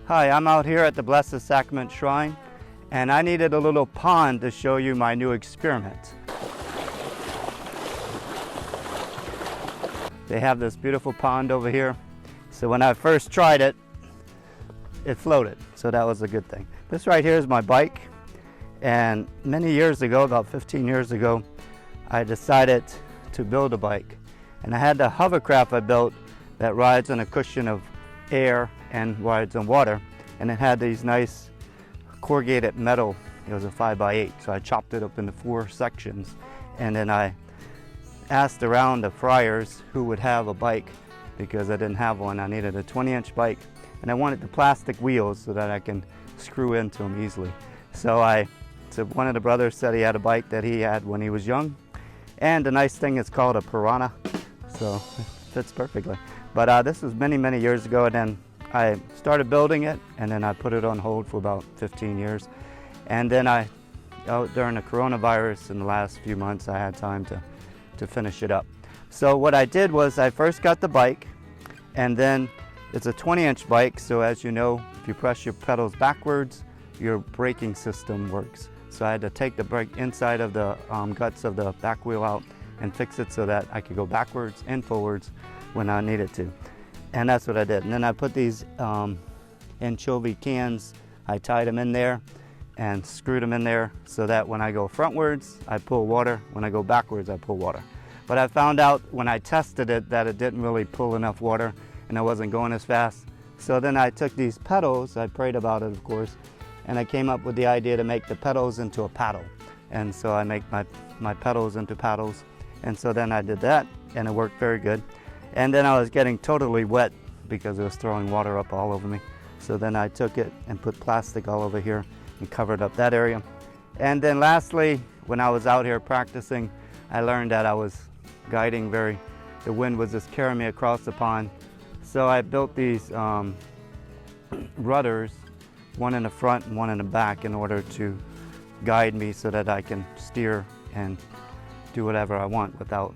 Hi, I'm out here at the Blessed Sacrament Shrine, and I needed a little pond to show you my new experiment. They have this beautiful pond over here. So when I first tried it, it floated, so that was a good thing. This right here is my bike, and many years ago, about 15 years ago, I decided to build a bike. And I had the hovercraft I built that rides on a cushion of air and rides on water, and it had these nice corrugated metal. It was a 5x8, so I chopped it up into 4 sections, and then I asked around the friars who would have a bike, because I didn't have one. I needed a 20-inch bike, and I wanted the plastic wheels so that I can screw into them easily. So one of the brothers said he had a bike that he had when he was young, and the nice thing is called a Piranha, so it fits perfectly. But this was many, many years ago, and then I started building it, and then I put it on hold for about 15 years. And then during the coronavirus in the last few months, I had time to finish it up. So what I did was I first got the bike, and then it's a 20-inch bike, so as you know, if you press your pedals backwards, your braking system works. So I had to take the brake inside of the guts of the back wheel out and fix it so that I could go backwards and forwards when I needed to. And that's what I did. And then I put these anchovy cans, I tied them in there and screwed them in there so that when I go frontwards, I pull water. When I go backwards, I pull water. But I found out when I tested it that it didn't really pull enough water and I wasn't going as fast. So then I took these pedals, I prayed about it of course, and I came up with the idea to make the pedals into a paddle. And so I make my pedals into paddles. And so then I did that, and it worked very good. And then I was getting totally wet because it was throwing water up all over me. So then I took it and put plastic all over here and covered up that area. And then lastly, when I was out here practicing, I learned that I was guiding the wind was just carrying me across the pond. So I built these rudders, one in the front and one in the back, in order to guide me so that I can steer and do whatever I want without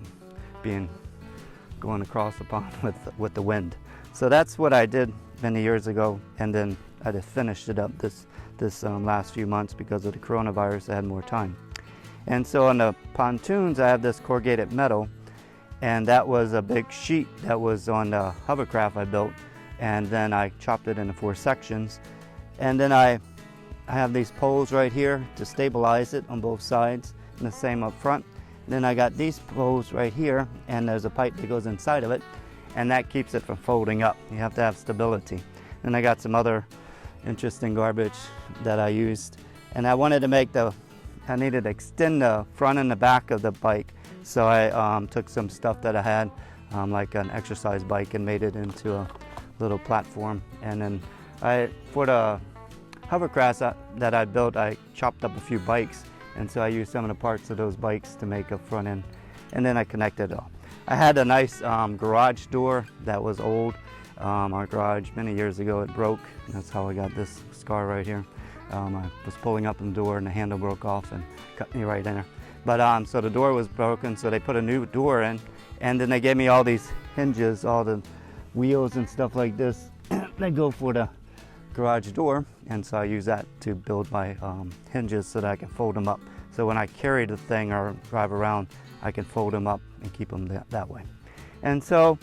going across the pond with the wind. So that's what I did many years ago, and then I just finished it up this last few months because of the coronavirus. I had more time. And so on the pontoons, I have this corrugated metal, and that was a big sheet that was on the hovercraft I built, and then I chopped it into 4 sections. And then I have these poles right here to stabilize it on both sides, and the same up front. And then I got these poles right here, and there's a pipe that goes inside of it, and that keeps it from folding up. You have to have stability. And I got some other interesting garbage that I used, and I wanted to I needed to extend the front and the back of the bike. So I took some stuff that I had, like an exercise bike, and made it into a little platform. And then for the hovercraft that I built, I chopped up a few bikes, and so I used some of the parts of those bikes to make a front end, and then I connected it all. I had a nice garage door that was old. Our garage many years ago, it broke, and that's how I got this scar right here. I was pulling up the door and the handle broke off and cut me right in there. But so the door was broken, so they put a new door in, and then they gave me all these hinges, all the wheels and stuff like this that go for the garage door, and so I use that to build my hinges so that I can fold them up. So when I carry the thing or drive around, I can fold them up and keep them that way. And so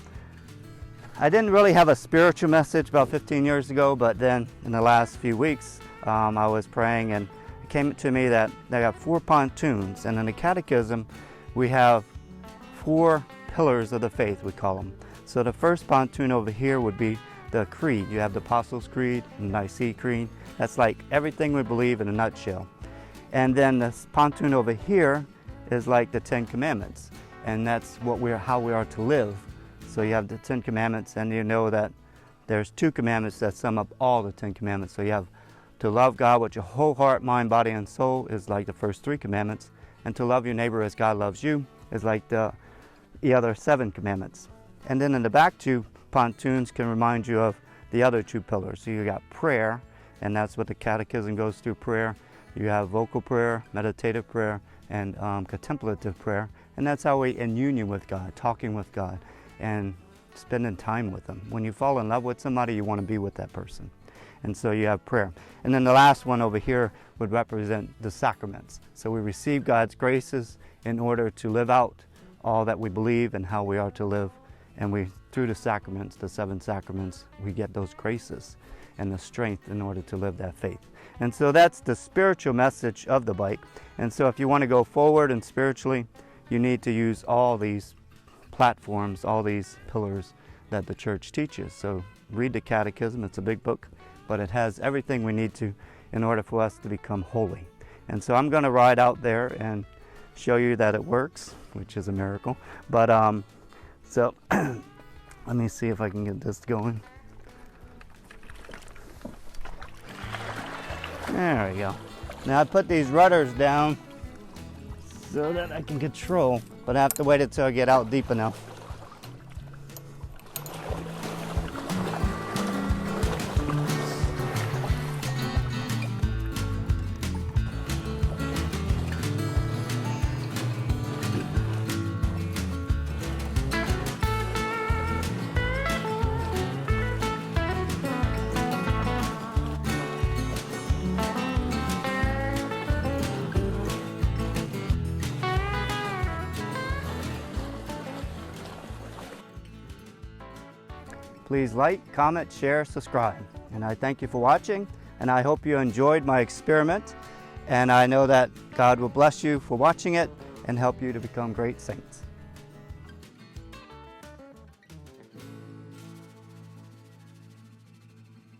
I didn't really have a spiritual message about 15 years ago, but then in the last few weeks, I was praying, and it came to me that I got 4 pontoons, and in the Catechism, we have 4 pillars of the faith, we call them. So the first pontoon over here would be the creed. You have the Apostles' Creed and the Nicene Creed. That's like everything we believe in a nutshell. And then this pontoon over here is like the 10 Commandments, and that's how we are to live. So you have the 10 Commandments, and you know that there's 2 commandments that sum up all the 10 Commandments. So you have to love God with your whole heart, mind, body, and soul is like the first 3 commandments, and to love your neighbor as God loves you is like the other 7 commandments. And then in the back 2 pontoons can remind you of the other 2 pillars. So you got prayer, and that's what the Catechism goes through, prayer. You have vocal prayer, meditative prayer, and contemplative prayer, and that's how we in union with God, talking with God, and spending time with them. When you fall in love with somebody, you want to be with that person. And so you have prayer. And then the last one over here would represent the sacraments. So we receive God's graces in order to live out all that we believe and how we are to live. And we, through the sacraments, the 7 sacraments, we get those graces and the strength in order to live that faith. And so that's the spiritual message of the bike. And so if you want to go forward and spiritually, you need to use all these platforms, all these pillars that the church teaches. So read the Catechism. It's a big book, but it has everything we need to in order for us to become holy. And so I'm going to ride out there and show you that it works, which is a miracle. But so let me see if I can get this going. There we go. Now I put these rudders down so that I can control, but I have to wait until I get out deep enough. Please like, comment, share, subscribe. And I thank you for watching, and I hope you enjoyed my experiment. And I know that God will bless you for watching it and help you to become great saints.